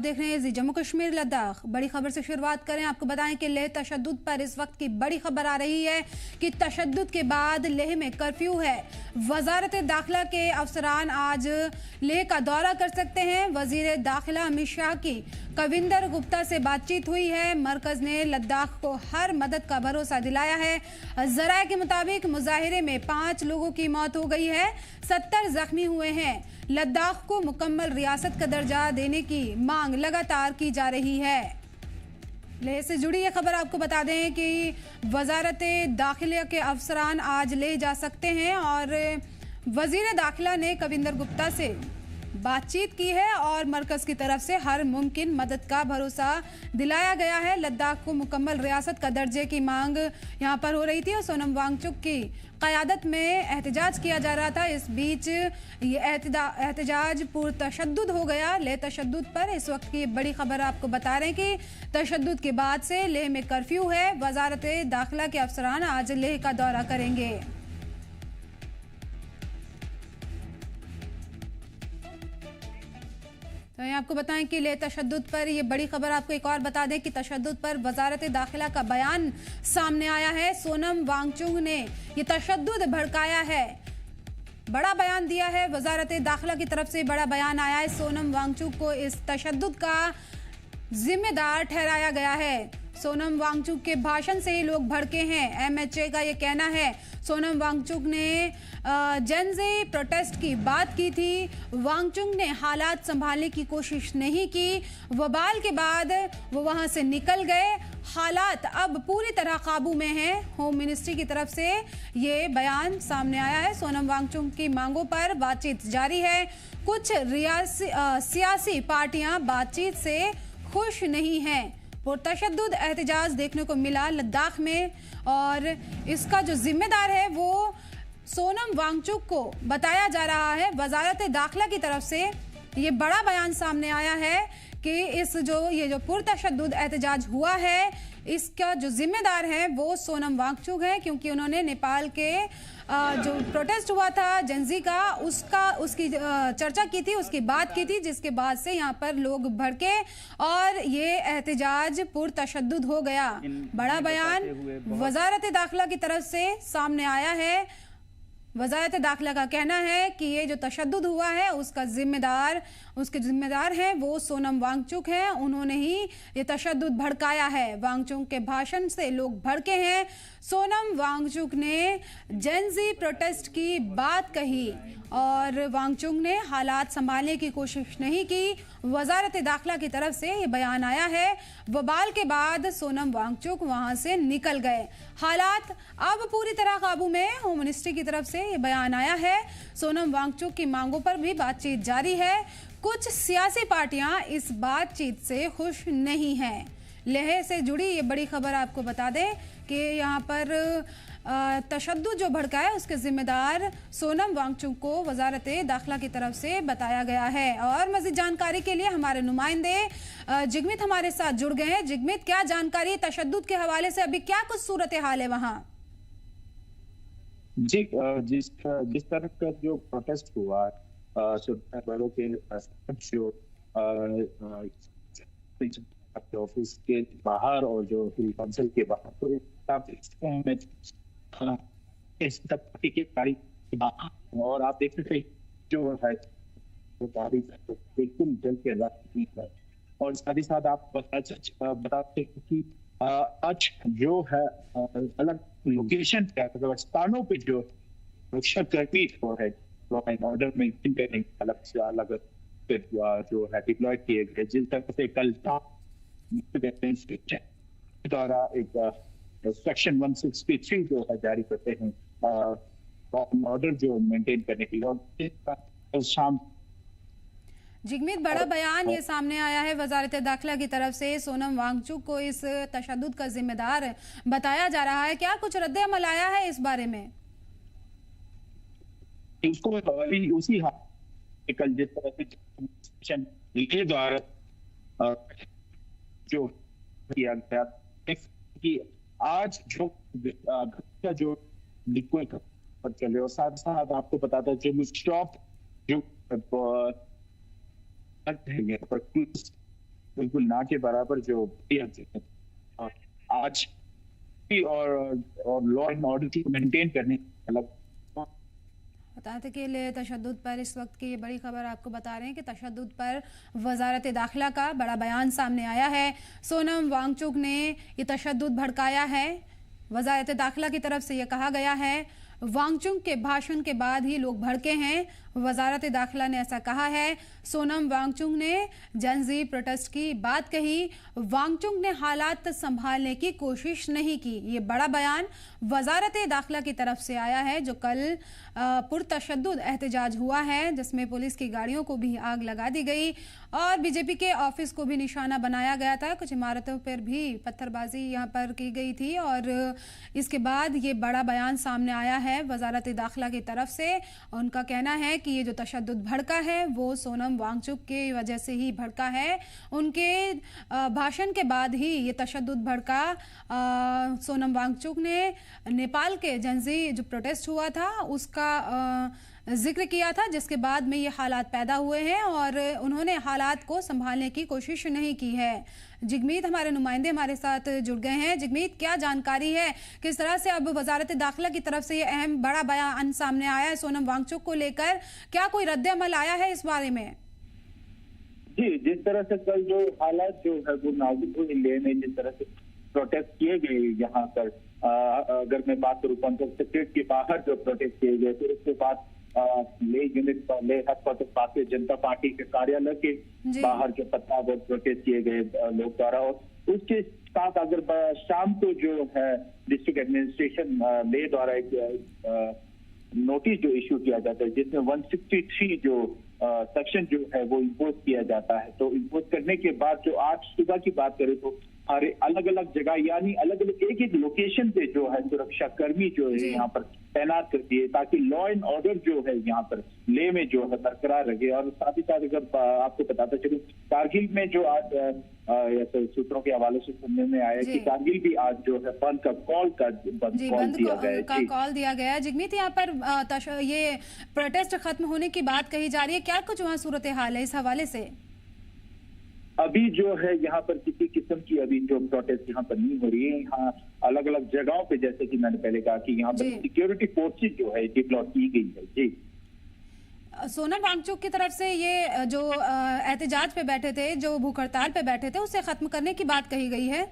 देख रहे हैं जी जम्मू कश्मीर लद्दाख। बड़ी खबर से शुरुआत करें। आपको बताएं कि लेह तशद्दुद पर इस वक्त की बड़ी खबर आ रही है कि तशद्दुद के बाद लेह में कर्फ्यू है। वजारत दाखिला के अफसरान आज लेह का दौरा कर सकते हैं। वजीर दाखिला अमित शाह की कविंदर गुप्ता से बातचीत हुई है। मरकज ने लद्दाख को हर मदद का भरोसा दिलाया है। जराये के मुताबिक मुजाहिरे में 5 लोगों की मौत हो गई है, 70 जख्मी हुए हैं। लद्दाख को मुकम्मल रियासत का दर्जा देने की मांग लगातार की जा रही है। लेह से जुड़ी ये खबर आपको बता दें कि वजारत दाखिला के अफसरान आज लेह जा सकते हैं और वजीर दाखिला ने कविंदर गुप्ता से बातचीत की है और मरकज की तरफ से हर मुमकिन मदद का भरोसा दिलाया गया है। लद्दाख को मुकम्मल रियासत का दर्जे की मांग यहां पर हो रही थी और सोनम वांगचुक की क़यादत में एहतजाज किया जा रहा था। इस बीच ये एहतजाज पुरतशद्दुद हो गया। लेह तशद्दुद पर इस वक्त की बड़ी खबर आपको बता रहे हैं कि तशद्दुद के बाद से लेह में कर्फ्यू है। वजारत दाखिला के अफसरान आज लेह का दौरा करेंगे। तो यहाँ आपको बताएं कि लेह तशद्दुद पर ये बड़ी खबर आपको एक और बता दें कि तशद्दुद पर वजारत दाखिला का बयान सामने आया है। सोनम वांगचुक ने ये तशद्दुद भड़काया है, बड़ा बयान दिया है। वजारत दाखिला की तरफ से बड़ा बयान आया है। सोनम वांगचुक को इस तशद्दुद का जिम्मेदार ठहराया गया है। सोनम वांगचुक के भाषण से ही लोग भड़के हैं, एमएचए का ये कहना है। सोनम वांगचुक ने जेनजी प्रोटेस्ट की बात की थी। वांगचुक ने हालात संभालने की कोशिश नहीं की। वबाल के बाद वो वहां से निकल गए। हालात अब पूरी तरह काबू में हैं। होम मिनिस्ट्री की तरफ से ये बयान सामने आया है। सोनम वांगचुक की मांगों पर बातचीत जारी है। कुछ सियासी पार्टियां बातचीत से खुश नहीं हैं। पुरतशद्दुद एहतजाज देखने को मिला लद्दाख में और इसका जो जिम्मेदार है वो सोनम वांगचुक को बताया जा रहा है। वजारत दाखिला की तरफ से ये बड़ा बयान सामने आया है कि ये जो पुरतशद्दुद एहतजाज हुआ है इसका जो जिम्मेदार है वो सोनम वांगचुक है, क्योंकि उन्होंने नेपाल के जो प्रोटेस्ट हुआ था जेनजी का उसकी चर्चा की थी, उसकी बात की थी, जिसके बाद से यहाँ पर लोग भड़के और ये एहतजाज पुरतशद्दुद हो गया। बड़ा बयान वजारत दाखिला की तरफ से सामने आया है। वजारत दाखिला का कहना है कि ये जो तशद्दुद हुआ है उसके जिम्मेदार हैं वो सोनम वांगचुक हैं। उन्होंने ही ये तशद्दुद भड़काया है। वांगचुक के भाषण से लोग भड़के हैं। सोनम वांगचुक ने जेनजी प्रोटेस्ट की बात कही और वांगचुक ने हालात संभालने की कोशिश नहीं की। वजारत दाखिला की तरफ से ये बयान आया है। वबाल के बाद सोनम वांगचुक वहां से निकल गए। हालात अब पूरी तरह काबू में। होम मिनिस्ट्री की तरफ से ये बयान आया है। सोनम वांगचुक की मांगों पर भी बातचीत जारी है। कुछ सियासी पार्टियां इस बातचीत से खुश नहीं हैं। लेह से जुड़ी ये बड़ी खबर आपको बता दें कि यहाँ पर तशद्दुद जो भड़का है उसके जिम्मेदार सोनम वांगचुक को वजारत दाखिला की तरफ से बताया गया है। और मज़ीद जानकारी के लिए हमारे नुमाइंदे जिगमित हमारे साथ जुड़ गए हैं। जिगमित, क्या जानकारी तशद्दुद के हवाले से, अभी क्या कुछ सूरत हाल है वहाँ? जी, जिस तरह का जो प्रोटेस्ट हुआ बड़ों के जो ऑफिस के बाहर और जो काउंसिल के बाहर, तो इस तबके के तारीख और आप देख सकते जो है वो तारीख बिल्कुल जल के है। और साथ ही साथ आप बताते कि आज जो है अलग लोकेशन स्थानों पे जो सुरक्षाकर्मी जो है ऑर्डर मेंटेन करने अलग से अलग जो है डिप्लॉय किए गए, जिस तरह से कल द्वारा एक सेक्शन 163 जो है जारी करते हैं ऑर्डर जो मेंटेन करने की। और शाम जिगमित, बड़ा बयान ये सामने आया है वजारत दाखिला की तरफ से। सोनम वांगचुक को इस तशद्दुद का जिम्मेदार बताया जा रहा है। क्या कुछ रद्द अमल आया है इस बारे में? उसको उसी कल जिस तरह से द्वारा जो किया गया कि आज जो लिक्विड पर चले और साथ साथ आपको पता था जो स्टॉप जो बिल्कुल ना के बराबर जो और आज और लॉ एंड ऑर्डर की मेंटेन करने अलग बताते के लिए तशद्दुद पर इस वक्त की ये बड़ी खबर आपको बता रहे हैं कि तशद्दुद पर वजारत दाखिला का बड़ा बयान सामने आया है। सोनम वांगचुक ने ये तशद्दुद भड़काया है। वजारत दाखिला की तरफ से ये कहा गया है वांगचुक के भाषण के बाद ही लोग भड़के हैं। वजारत दाखिला ने ऐसा कहा है। सोनम वांगचुक ने जनजी प्रोटेस्ट की बात कही। वांगचुक ने हालात संभालने की कोशिश नहीं की। ये बड़ा बयान वजारत दाखिला की तरफ से आया है जो कल पुरतशद्दुद एहतजाज हुआ है जिसमें पुलिस की गाड़ियों को भी आग लगा दी गई और बीजेपी के ऑफिस को भी निशाना बनाया गया था। कुछ इमारतों पर भी पत्थरबाजी यहाँ पर की गई थी और इसके बाद ये बड़ा बयान सामने आया है वजारत दाखिला की तरफ से। उनका कहना है कि ये जो तशद्दुद भड़का है वो सोनम वांगचुक की वजह से ही भड़का है। उनके भाषण के बाद ही ये तशद्दुद भड़का। सोनम वांगचुक ने नेपाल के जनजी जो प्रोटेस्ट हुआ था उसका जिक्र किया था जिसके बाद में ये हालात पैदा हुए हैं और उन्होंने हालात को संभालने की कोशिश नहीं की है। जिगमीत हमारे नुमाइंदे हमारे साथ जुड़ गए हैं। जिगमीत, क्या जानकारी है, किस तरह से अब वजारत दाखिला की तरफ से ये अहम बड़ा बयान सामने आया है सोनम वांगचुक को लेकर? क्या कोई रद्द-ए-अमल आया है इस बारे में? जी, जिस तरह से कल जो हालात जो है वो नाजुक हुए लेह में, जिस तरह से प्रोटेस्ट किए गए यहाँ पर, अगर मैं बात करूँ पंचायत सेक्रेटरीट के बाहर जो प्रोटेस्ट किए गए फिर उसके बाद ले यूनिट पर ले हेडक्वार्टर भारतीय जनता पार्टी के कार्यालय के बाहर जो पत्थर प्रोटेस्ट किए गए लोग द्वारा, और उसके साथ अगर शाम को जो है डिस्ट्रिक्ट एडमिनिस्ट्रेशन ले द्वारा एक नोटिस जो इशू किया जाता है जिसमें 163 जो सेक्शन जो है वो इम्पोज किया जाता है। तो इम्पोज करने के बाद जो आज सुबह की बात करें तो हर अलग अलग जगह यानी अलग अलग एक एक लोकेशन पे जो है सुरक्षा कर्मी जो है यहाँ पर तैनात कर दिए ताकि लॉ एंड ऑर्डर जो है यहाँ पर ले में जो है बरकरार रहे। और साथ ही साथ अगर आपको बताता चलूं कारगिल में जो आज सूत्रों के हवाले से सुनने में आया कि कारगिल भी आज जो है बंद का कॉल दिया गया है। जिगमीत, यहाँ पर ये प्रोटेस्ट खत्म होने की बात कही जा रही है, क्या कुछ वहाँ सूरत हाल है इस हवाले से? अभी जो है यहाँ पर किसी किस्म की अभी जो प्रोटेस्ट यहाँ पर नहीं हो रही है। यहाँ अलग अलग जगहों पे जैसे कि मैंने पहले कहा कि यहाँ पर सिक्योरिटी फोर्सेज जो है डिप्लॉय की गई है। जी, सोनम वांगचुक की तरफ से ये जो एहतजाज पे बैठे थे, जो भूख हड़ताल पे बैठे थे, उसे खत्म करने की बात कही गई है।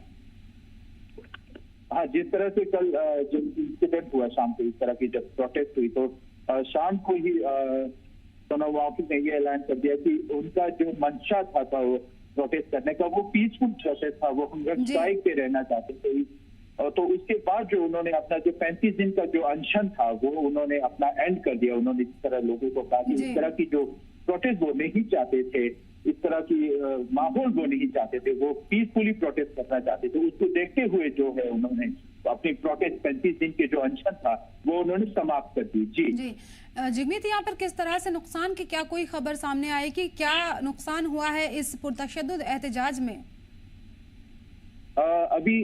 हाँ, जिस तरह से कल जो इंसिडेंट हुआ शाम को, इस तरह की जब प्रोटेस्ट हुई तो शाम को ही सोनम वांगचुक ने ये ऐलान कर दिया कि उनका जो मंशा था वो प्रोटेस्ट करने का वो पीसफुल प्रोसेस था, वो हंगर स्ट्राइक पे रहना चाहते थे। तो उसके बाद जो उन्होंने अपना जो 35 दिन का जो अनशन था वो उन्होंने अपना एंड कर दिया। उन्होंने इस तरह लोगों को कहा कि इस तरह की जो प्रोटेस्ट वो नहीं चाहते थे, इस तरह की माहौल वो नहीं चाहते थे, वो पीसफुली प्रोटेस्ट करना चाहते थे। उसको देखते हुए जो है उन्होंने अपनी प्रोटेस्ट 35 दिन के जो अनशन था वो उन्होंने समाप्त कर दी। जी जिगमीत, यहाँ पर किस तरह से नुकसान की क्या कोई खबर सामने आई कि क्या नुकसान हुआ है इस पुरतशद्दुद एहतजाज में? अभी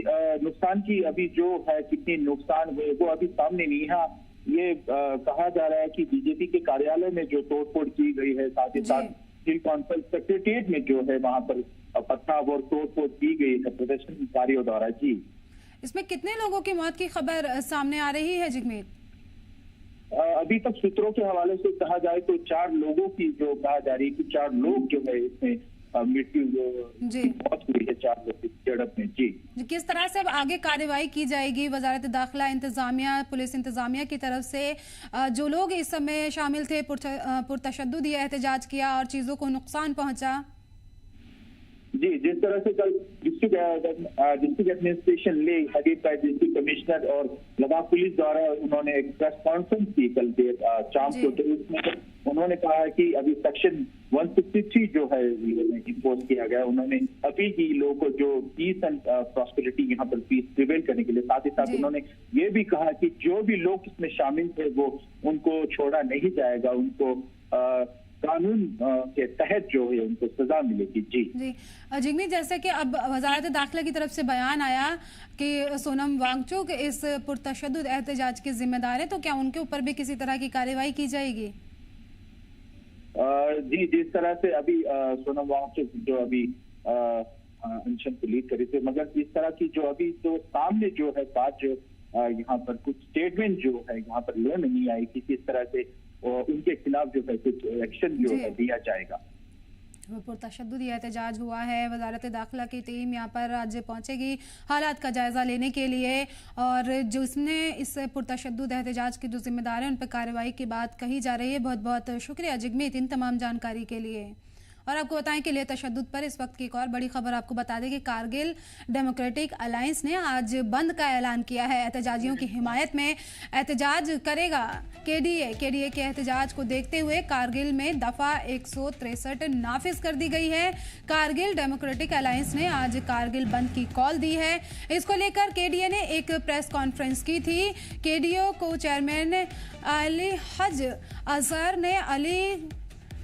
नुकसान की अभी जो है कितनी नुकसान हुए वो अभी सामने नहीं है। ये कहा जा रहा है कि बीजेपी के कार्यालय में जो तोड़फोड़ की गई है, साथ ही साथ हिल कौंसिल सेक्रेटरीट में जो है वहां पर पथराव और तोड़फोड़ की गई है प्रदर्शनकारियों द्वारा। जी, इसमें कितने लोगों की मौत की खबर सामने आ रही है जिगमीत? अभी तक सूत्रों के हवाले से कहा जाए तो 4 लोगों की जो कहा जा रही है कि 4 लोग जो है इसमें मृत्यु मौत हुई है 4 लोग की झड़प में। जी, किस तरह से अब आगे कार्रवाई की जाएगी वजारत दाखिला, इंतजामिया, पुलिस इंतजामिया की तरफ से? जो लोग इस समय शामिल थे पुरतशद्दुद ये एहतजाज किया और चीजों को नुकसान पहुंचा। जी, जिस तरह से कल डिस्ट्रिक्ट एडमिनिस्ट्रेशन ले हेडेड बाय डिस्ट्रिक्ट कमिश्नर और लद्दाख पुलिस द्वारा उन्होंने एक प्रेस कॉन्फ्रेंस की कल देर शाम को, तो उसमें उन्होंने कहा कि अभी सेक्शन 163 जो है इम्पोज किया गया। उन्होंने अभी ही लोगों को जो पीस एंड प्रॉस्पेरिटी यहाँ पर पीस प्रिवेल करने के लिए, साथ ही साथ उन्होंने ये भी कहा कि जो भी लोग इसमें शामिल थे वो उनको छोड़ा नहीं जाएगा, उनको कानून के तहत जो है उनको सजा मिलेगी। जी जिगमीत, जैसे कि अब वजारत दाखिला की तरफ से बयान आया कि सोनम वांगचुक इस पुरतशद्दुद एहतजाज के जिम्मेदार है, तो क्या उनके ऊपर भी किसी तरह की कार्रवाई की जाएगी? जी, जिस तरह से अभी सोनम वांगचुक जो अभी अनशन को लीड करे थे। मगर इस तरह की जो अभी जो सामने जो है बात जो यहाँ पर कुछ स्टेटमेंट जो है यहाँ पर ले नहीं आई कि किस तरह से उनके खिलाफ जो है कुछ एक्शन जो है दिया जाएगा। पुरतशद्दुद एहतजाज हुआ है। वजारत दाखिला की टीम यहाँ पर आज पहुंचेगी हालात का जायजा लेने के लिए, और जिसने इस पुरतशद्दुद एहतजाज के जो जिम्मेदार हैं उन पर कार्रवाई की बात कही जा रही है। बहुत बहुत शुक्रिया जिगमीत इन तमाम जानकारी के लिए। और आपको बताएं कि ले तशद्दुद पर इस वक्त की एक और बड़ी खबर आपको बता दें कि कारगिल डेमोक्रेटिक अलायंस ने आज बंद का ऐलान किया है। एहतजाजियों की हिमायत में एहतजाज करेगा केडीए के एहतजाज को देखते हुए कारगिल में दफा 163 नाफिज कर दी गई है। कारगिल डेमोक्रेटिक अलायंस ने आज कारगिल बंद की कॉल दी है। इसको लेकर केडीए ने एक प्रेस कॉन्फ्रेंस की थी। केडीओ को चेयरमैन अली हज अजहर ने अली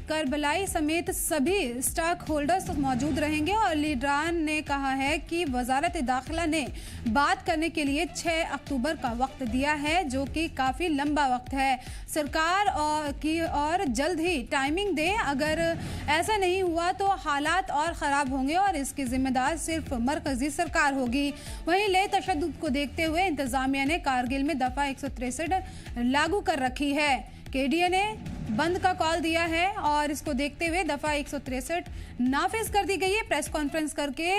करबलाई समेत सभी स्टॉक होल्डर्स मौजूद रहेंगे, और लीडरान ने कहा है कि वजारत दाखिला ने बात करने के लिए 6 अक्टूबर का वक्त दिया है, जो कि काफ़ी लंबा वक्त है। सरकार और जल्द ही टाइमिंग दे। अगर ऐसा नहीं हुआ तो हालात और ख़राब होंगे और इसकी जिम्मेदार सिर्फ मरकजी सरकार होगी। वहीं ले तशद्दुद को देखते हुए इंतज़ामिया ने कारगिल में दफ़ा 163 लागू कर रखी है। केडीए ने बंद का कॉल दिया है और इसको देखते हुए दफा 163 नाफिज कर दी गई है। प्रेस कॉन्फ्रेंस करके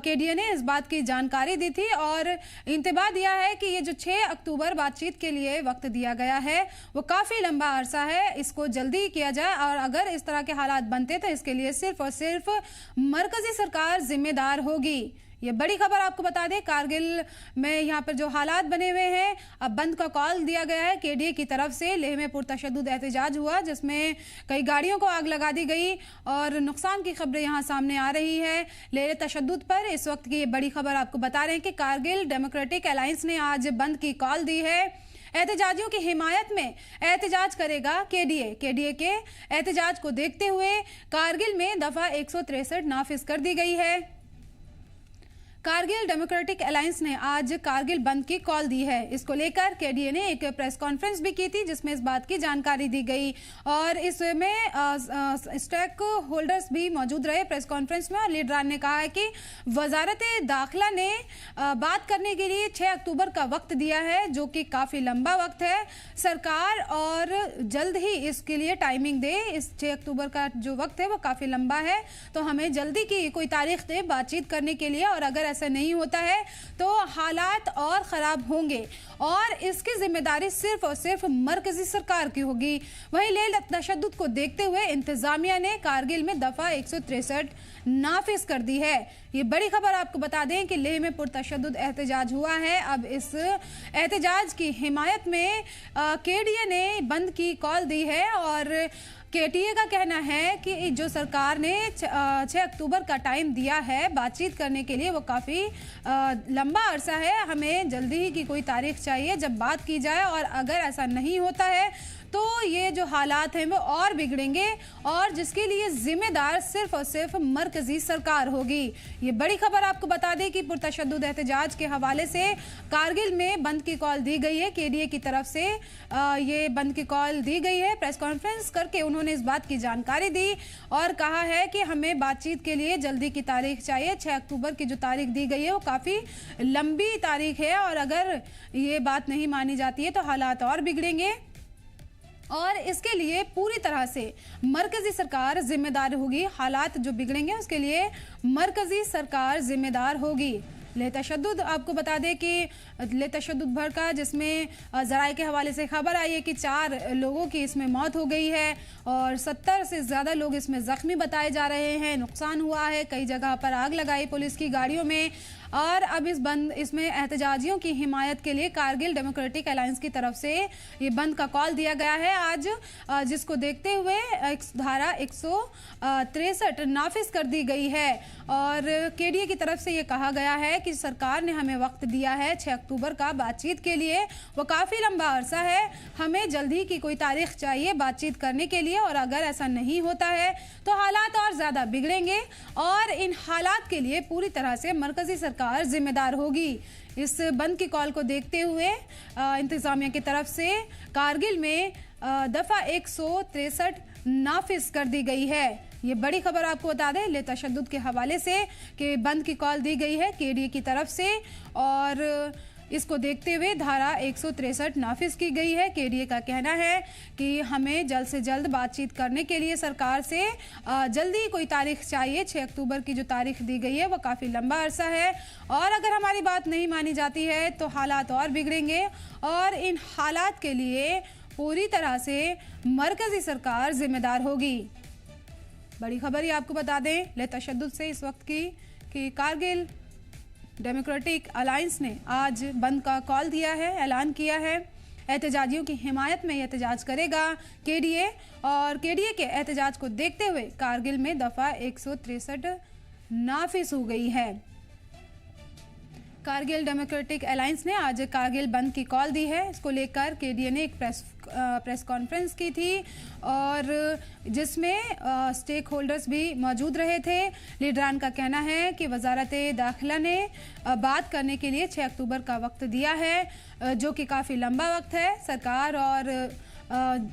केडीए ने इस बात की जानकारी दी थी और इंतबाह दिया है कि ये जो 6 अक्टूबर बातचीत के लिए वक्त दिया गया है वो काफ़ी लंबा अरसा है, इसको जल्दी किया जाए, और अगर इस तरह के हालात बनते तो इसके लिए सिर्फ और सिर्फ मरकजी सरकार जिम्मेदार होगी। ये बड़ी खबर आपको बता दें, कारगिल में यहाँ पर जो हालात बने हुए हैं, अब बंद का कॉल दिया गया है केडीए की तरफ से। लेह में पुरतशद्दुद एहतजाज हुआ जिसमें कई गाड़ियों को आग लगा दी गई और नुकसान की खबरें यहाँ सामने आ रही है। लेह तशद्दुद पर इस वक्त की ये बड़ी खबर आपको बता रहे हैं कि कारगिल डेमोक्रेटिक अलायंस ने आज बंद की कॉल दी है। एहतजाजियों की हिमायत में एहतजाज करेगा केडीए के एहतजाज को देखते हुए कारगिल में दफा 163 नाफिज कर दी गई है। कारगिल डेमोक्रेटिक अलायंस ने आज कारगिल बंद की कॉल दी है। इसको लेकर केडीए ने एक प्रेस कॉन्फ्रेंस भी की थी जिसमें इस बात की जानकारी दी गई, और इसमें स्टेक होल्डर्स भी मौजूद रहे प्रेस कॉन्फ्रेंस में। और लीडरान ने कहा है कि वजारत दाखिला ने बात करने के लिए 6 अक्टूबर का वक्त दिया है, जो कि काफ़ी लंबा वक्त है। सरकार और जल्द ही इसके लिए टाइमिंग दे। इस 6 अक्टूबर का जो वक्त है वो काफ़ी लंबा है, तो हमें जल्दी की कोई तारीख दे बातचीत करने के लिए, और अगर ऐसा नहीं होता है तो हालात और ख़राब होंगे और इसकी जिम्मेदारी सिर्फ और सिर्फ मरकजी सरकार की होगी। वहीं ले तशद्दुद को देखते हुए इंतज़ामिया ने कारगिल में दफ़ा 163 नाफिज कर दी है। ये बड़ी खबर आपको बता दें कि लेह में पुरतशद्दुद एहतजाज हुआ है। अब इस एहतजाज की हिमायत में केडीए ने बंद की कॉल दी है, और केडीए का कहना है कि जो सरकार ने 6 अक्टूबर का टाइम दिया है बातचीत करने के लिए वो काफ़ी लंबा अरसा है। हमें जल्दी ही की कोई तारीख चाहिए जब बात की जाए, और अगर ऐसा नहीं होता है तो ये जो हालात हैं वो और बिगड़ेंगे, और जिसके लिए जिम्मेदार सिर्फ और सिर्फ मरकजी सरकार होगी। ये बड़ी खबर आपको बता दें कि पुरतशद्दुद एहतजाज के हवाले से कारगिल में बंद की कॉल दी गई है। केडीए की तरफ से ये बंद की कॉल दी गई है। प्रेस कॉन्फ्रेंस करके उन्होंने इस बात की जानकारी दी और कहा है कि हमें बातचीत के लिए जल्दी की तारीख चाहिए। 6 अक्टूबर की जो तारीख दी गई है वो काफ़ी लंबी तारीख है, और अगर ये बात नहीं मानी जाती है तो हालात और बिगड़ेंगे, और इसके लिए पूरी तरह से मरकजी सरकार जिम्मेदार होगी। हालात जो बिगड़ेंगे उसके लिए मरकजी सरकार जिम्मेदार होगी। ले तशद्दुद आपको बता दें कि ले तशद्दुद भड़का, जिसमें ज़राए के हवाले से खबर आई है कि 4 लोगों की इसमें मौत हो गई है और 70 से ज़्यादा लोग इसमें ज़ख्मी बताए जा रहे हैं। नुकसान हुआ है, कई जगह पर आग लगाई पुलिस की गाड़ियों में, और अब इसमें एहतजाजियों की हिमायत के लिए कारगिल डेमोक्रेटिक अलायंस की तरफ से ये बंद का कॉल दिया गया है आज, जिसको देखते हुए धारा 163 नाफिज कर दी गई है। और केडीए की तरफ से ये कहा गया है कि सरकार ने हमें वक्त दिया है 6 अक्टूबर का बातचीत के लिए, वो काफ़ी लंबा अरसा है, हमें जल्दी की कोई तारीख चाहिए बातचीत करने के लिए, और अगर ऐसा नहीं होता है तो हालात और ज़्यादा बिगड़ेंगे, और इन हालात के लिए पूरी तरह से मरकजी सरकार जिम्मेदार होगी। इस बंद की कॉल को देखते हुए इंतजामिया की तरफ से कारगिल में दफा 163 नाफिज कर दी गई है। ये बड़ी खबर आपको बता दें ले तशद्दुद के हवाले से कि बंद की कॉल दी गई है केडीए की तरफ से और इसको देखते हुए धारा 163 नाफिज की गई है। केडीए का कहना है कि हमें जल्द से जल्द बातचीत करने के लिए सरकार से जल्दी कोई तारीख चाहिए। 6 अक्टूबर की जो तारीख दी गई है वो काफ़ी लंबा अरसा है और अगर हमारी बात नहीं मानी जाती है तो हालात और बिगड़ेंगे और इन हालात के लिए पूरी तरह से मरकजी सरकार जिम्मेदार होगी। बड़ी खबर ये आपको बता दें ले तशद्दुद से इस वक्त की कि कारगिल डेमोक्रेटिक अलायंस ने आज बंद का कॉल दिया है, ऐलान किया है। एहतजाजियों की हिमायत में एहतजाज करेगा केडीए और केडीए के एहतजाज को देखते हुए कारगिल में दफ़ा 163 नाफिज हो गई है। कारगिल डेमोक्रेटिक अलायंस ने आज कारगिल बंद की कॉल दी है। इसको लेकर केडीए ने एक प्रेस कॉन्फ्रेंस की थी और जिसमें स्टेक होल्डर्स भी मौजूद रहे थे। लीडरान का कहना है कि वजारत दाखिला ने बात करने के लिए 6 अक्टूबर का वक्त दिया है जो कि काफ़ी लंबा वक्त है। सरकार और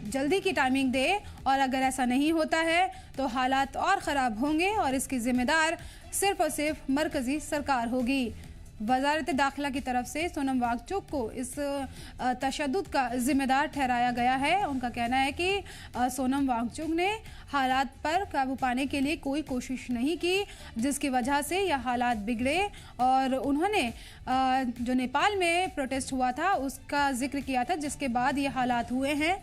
जल्दी की टाइमिंग दे और अगर ऐसा नहीं होता है तो हालात और ख़राब होंगे और इसकी ज़िम्मेदार सिर्फ और सिर्फ मरकज़ी सरकार होगी। वजारत दाखिला की तरफ से सोनम वांगचुक को इस तशद्दुद का जिम्मेदार ठहराया गया है। उनका कहना है कि सोनम वांगचुक ने हालात पर काबू पाने के लिए कोई कोशिश नहीं की जिसकी वजह से यह हालात बिगड़े और उन्होंने जो नेपाल में प्रोटेस्ट हुआ था उसका जिक्र किया था जिसके बाद ये हालात हुए हैं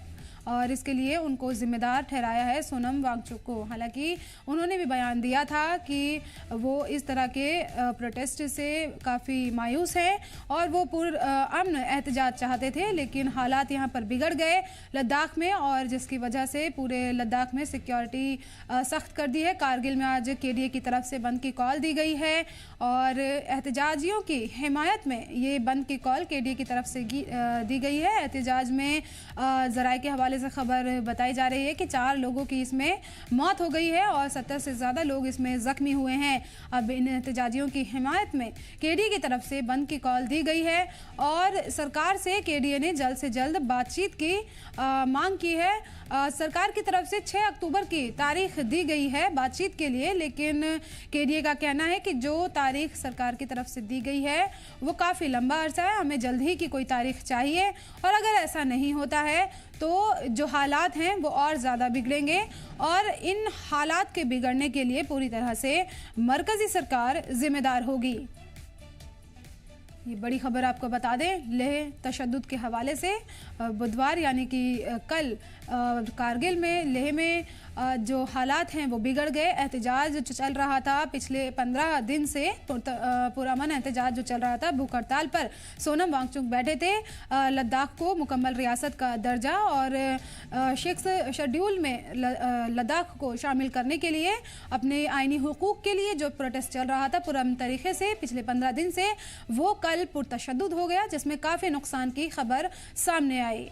और इसके लिए उनको जिम्मेदार ठहराया है सोनम वांगचुक को। हालांकि उन्होंने भी बयान दिया था कि वो इस तरह के प्रोटेस्ट से काफ़ी मायूस हैं और वो अमन एहतजाज चाहते थे लेकिन हालात यहाँ पर बिगड़ गए लद्दाख में और जिसकी वजह से पूरे लद्दाख में सिक्योरिटी सख्त कर दी है। कारगिल में आज केडीए की तरफ से बंद की कॉल दी गई है और एहतजाजियों की हिमायत में ये बंद की कॉल केडीए की तरफ से दी गई है। एहतजाज में ज़राए के हवाले से खबर बताई जा रही है कि 4 लोगों की इसमें मौत हो गई है और 70 से ज़्यादा लोग इसमें ज़ख्मी हुए हैं। अब इन एहतजाजियों की हिमायत में केडीए की तरफ से बंद की कॉल दी गई है और सरकार से केडीए ने जल्द से जल्द बातचीत की मांग की है। सरकार की तरफ से 6 अक्टूबर की तारीख दी गई है बातचीत के लिए लेकिन केडीए का कहना है कि जो तारीख सरकार की तरफ से दी गई है वो काफ़ी लंबा अरसा है, हमें जल्द ही की कोई तारीख चाहिए और अगर ऐसा नहीं होता है तो जो हालात हैं वो और ज़्यादा बिगड़ेंगे और इन हालात के बिगड़ने के लिए पूरी तरह से मरकज़ी सरकार जिम्मेदार होगी। ये बड़ी खबर आपको बता दें लेह तशद्दुद के हवाले से बुधवार यानी कि कल कारगिल में लेह में जो हालात हैं वो बिगड़ गए। एहतजाज जो चल रहा था पिछले 15 दिन से पुरअमन एहतजाज जो चल रहा था भूख हड़ताल पर सोनम वांगचुक बैठे थे। लद्दाख को मुकम्मल रियासत का दर्जा और 6 शेड्यूल में लद्दाख को शामिल करने के लिए अपने आइनी हुकूक के लिए जो प्रोटेस्ट चल रहा था पुरअमन तरीके से पिछले 15 दिन से वो कल पुरतशद्दुद हो गया जिसमें काफ़ी नुकसान की खबर सामने आई।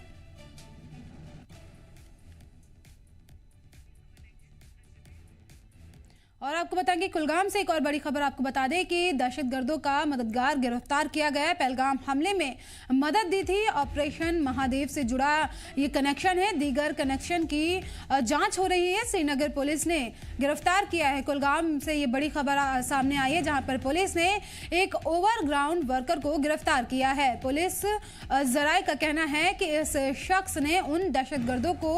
और आपको बताएंगे कुलगाम से एक और बड़ी खबर आपको बता दें कि दहशतगर्दों का मददगार गिरफ्तार किया गया। पहलगाम हमले में मदद दी थी। ऑपरेशन महादेव से जुड़ा ये कनेक्शन है। दीगर कनेक्शन की जांच हो रही है। श्रीनगर पुलिस ने गिरफ्तार किया है। कुलगाम से ये बड़ी खबर सामने आई है जहां पर पुलिस ने एक ओवरग्राउंड वर्कर को गिरफ्तार किया है। पुलिस जराए का कहना है कि इस शख्स ने उन दहशतगर्दों को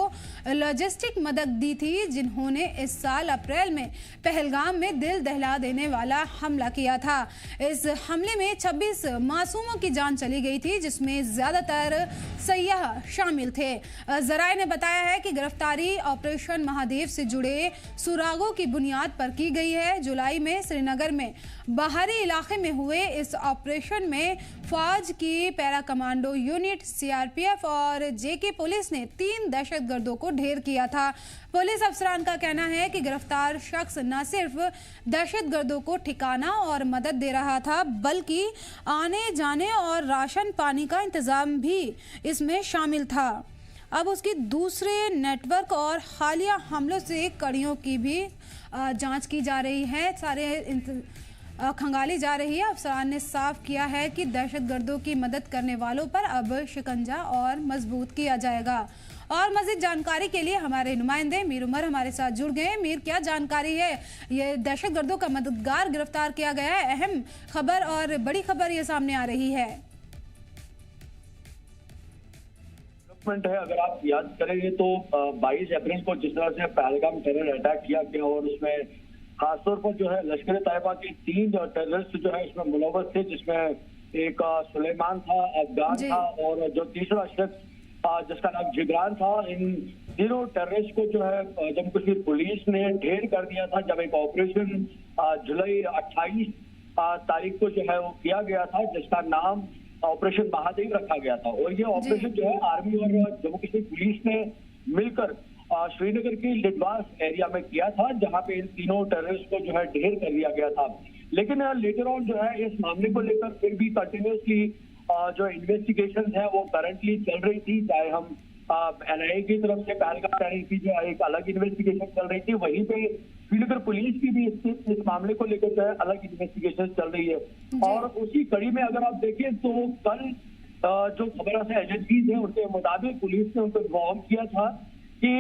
लॉजिस्टिक मदद दी थी जिन्होंने इस साल अप्रैल में पहलगाम में दिल दहला देने वाला हमला किया था। इस हमले में 26 मासूमों की जान चली गई थी जिसमें ज्यादातर सयाह शामिल थे। जराए ने बताया है कि गिरफ्तारी ऑपरेशन महादेव से जुड़े सुरागों की बुनियाद पर की गई है। जुलाई में श्रीनगर में बाहरी इलाके में हुए इस ऑपरेशन में फौज की पैरा कमांडो यूनिट, सीआरपीएफ और जेके पुलिस ने 3 दहशतगर्दों को ढेर किया था। पुलिस अफसरान का कहना है कि गिरफ्तार शख्स न सिर्फ दहशतगर्दों को ठिकाना और मदद दे रहा था बल्कि आने जाने और राशन पानी का इंतजाम भी इसमें शामिल था। अब उसकी दूसरे नेटवर्क और हालिया हमलों से कड़ियों की भी जांच की जा रही है, खंगाली जा रही है। अफसरान ने साफ किया है कि दहशतगर्दों की मदद करने वालों पर अब शिकंजा और मजबूत किया जाएगा। और मजीद जानकारी के लिए हमारे नुमाइंदे मीर उमर हमारे साथ जुड़ गए। मीर, क्या जानकारी है? ये दहशतगर्दों का मददगार गिरफ्तार किया गया है, अहम खबर और बड़ी खबर ये सामने आ रही है। है, अगर आप याद करेंगे तो 22 अप्रैल को जिस तरह से पहलगाम टेरर अटैक किया गया और उसमें खासतौर पर जो है लश्कर तैयबा के 3 टेररिस्ट जो है इसमें मुलव्वस थे, जिसमें एक सुलेमान था, अफगान था और जो तीसरा शख्स जिसका नाम जिब्रान था। इन तीनों टेररिस्ट को जो है जम्मू कश्मीर पुलिस ने ढेर कर दिया था जब एक ऑपरेशन जुलाई 28 तारीख को जो है वो किया गया था, जिसका नाम ऑपरेशन महादेव रखा गया था। और ये ऑपरेशन जो है आर्मी और जम्मू कश्मीर पुलिस ने मिलकर श्रीनगर के लिडवास एरिया में किया था, जहां पे इन तीनों टेररिस्ट को जो है ढेर कर दिया गया था। लेकिन लेटर ऑन जो है इस मामले को लेकर फिर भी कंटिन्यूसली जो इन्वेस्टिगेशन है वो करंटली चल रही थी। चाहे हम NIA की तरफ से पहलगाम टेरर की जो एक अलग इन्वेस्टिगेशन चल रही थी, वहीं पे श्रीनगर पुलिस की भी इस मामले को लेकर जो है अलग इन्वेस्टिगेशन चल रही है। और उसी कड़ी में अगर आप देखें तो कल जो खबर से एजेंसीज है उनके मुताबिक पुलिस ने उनको इन्फॉर्म किया था कि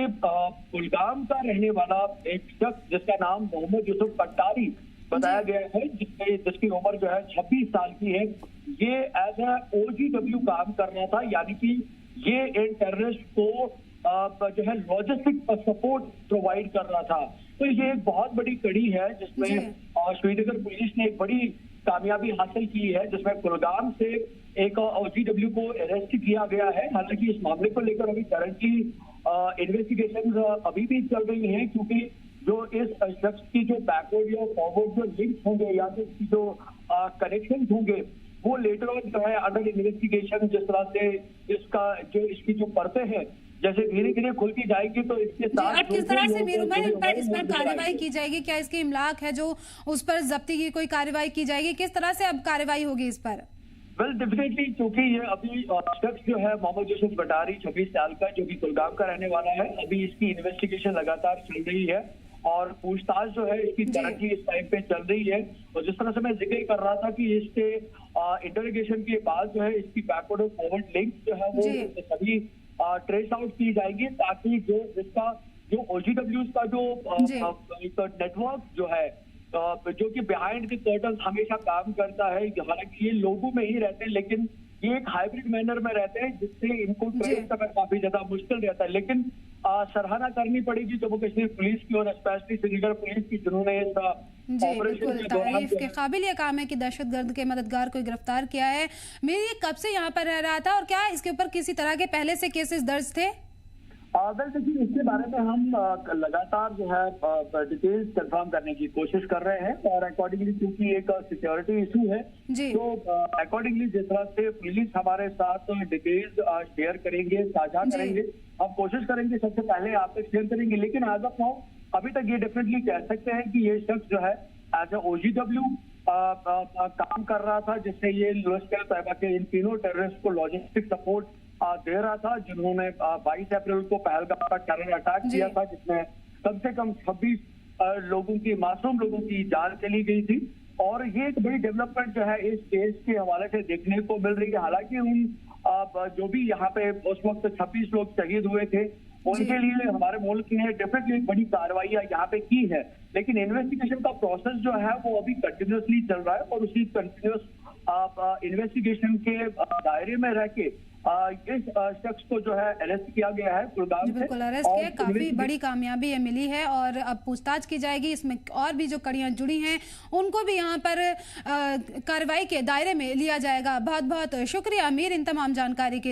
कुलगाम का रहने वाला एक शख्स जिसका नाम मोहम्मद यूसुफ कट्टारी बताया गया है, जिसकी उम्र जो है 26 साल की है, ये एज ए OGW काम कर रहा था, यानी कि ये इन टेररिस्ट को जो है लॉजिस्टिक सपोर्ट प्रोवाइड कर रहा था। तो ये एक बहुत बड़ी कड़ी है जिसमें श्रीनगर पुलिस ने एक बड़ी कामयाबी हासिल की है, जिसमें कुलगाम से एक OGW को अरेस्ट किया गया है। हालांकि इस मामले को लेकर अभी करंटली इन्वेस्टिगेशन अभी भी चल रही है, क्योंकि जो इस शख्स की जो बैकवर्ड या फॉरवर्ड जो लिंक्स होंगे या तो इसकी जो कनेक्शन होंगे वो लेटर ऑन जो है अंडर इन्वेस्टिगेशन, जिस तरह से इसकी जो परतें हैं जैसे धीरे धीरे खुलती जाएगी तो इसके साथ किस तरह से इस पर कार्रवाई की जाएगी? क्या इसकी इमलाक है जो उस पर जब्ती की कोई कार्रवाई की जाएगी? किस तरह से अब कार्रवाई होगी इस पर? वेल डेफिनेटली, क्योंकि ये अभी शख्स जो है मोहम्मद यूसुफ कट्टारी 26 साल का, जो कि कुलगाम का रहने वाला है, अभी इसकी इन्वेस्टिगेशन लगातार चल रही है और पूछताछ जो है इसकी करंटली इस टाइम पे चल रही है। और जिस तरह से मैं जिक्र कर रहा था कि इसके इंटरोगेशन के बाद जो है इसकी बैकवर्ड और फॉरवर्ड लिंक जो है वो सभी ट्रेस आउट की जाएगी, ताकि जो OGWs का जो नेटवर्क जो है जो कि बिहाइंड द कर्टन हमेशा काम करता है। हालांकि ये लोगों में ही रहते हैं, लेकिन ये एक हाइब्रिड मैनर में रहते हैं, जिससे इनको ट्रेस करना काफी ज्यादा मुश्किल रहता है। लेकिन सराहना करनी पड़ेगी जम्मू कश्मीर पुलिस की और स्पेशली श्रीनगर पुलिस की, जिन्होंने इस ऑपरेशन के तारीफ के काबिल ये काम है कि दहशतगर्द के मददगार को गिरफ्तार किया है। मेरी ये कब से यहाँ पर रह रहा था और क्या इसके ऊपर किसी तरह के पहले से केसेस दर्ज थे? देखिए, इसके बारे में हम लगातार जो है डिटेल्स कंफर्म करने की कोशिश कर रहे हैं और अकॉर्डिंगली, क्योंकि एक सिक्योरिटी इशू है, तो अकॉर्डिंगली जिस तरह से पुलिस हमारे साथ डिटेल्स शेयर करेंगे, साझा करेंगे, हम कोशिश करेंगे सबसे पहले आप तक शेयर करेंगे। लेकिन एज ऑफ नाउ अभी तक ये डेफिनेटली कह सकते हैं कि ये शख्स जो है एज ए OGW काम कर रहा था, जिससे ये लश्कर तैयबा के इन तीनों टेररिस्ट को लॉजिस्टिक सपोर्ट दे रहा था, जिन्होंने 22 अप्रैल को पहलगाम का टेरर अटैक किया था, जिसमें कम से कम 26 मासूम लोगों की जान चली गई थी। और ये एक बड़ी डेवलपमेंट जो है इस केस के हवाले से देखने को मिल रही है। हालांकि उन जो भी यहाँ पे उस वक्त 26 लोग शहीद हुए थे, उनके लिए हमारे मुल्क ने डेफिनेटली एक बड़ी कार्रवाई यहाँ पे की है, लेकिन इन्वेस्टिगेशन का प्रोसेस जो है वो अभी कंटिन्यूसली चल रहा है और उसी कंटिन्यूस इन्वेस्टिगेशन के दायरे में रह के इस शख्स को जो है अरेस्ट किया गया है कुलगाम से। बिल्कुल, अरेस्ट किया, काफी बड़ी कामयाबी ये मिली है और अब पूछताछ की जाएगी। इसमें और भी जो कड़ियां जुड़ी हैं उनको भी यहाँ पर कार्रवाई के दायरे में लिया जाएगा। बहुत बहुत शुक्रिया अमीर इन तमाम जानकारी के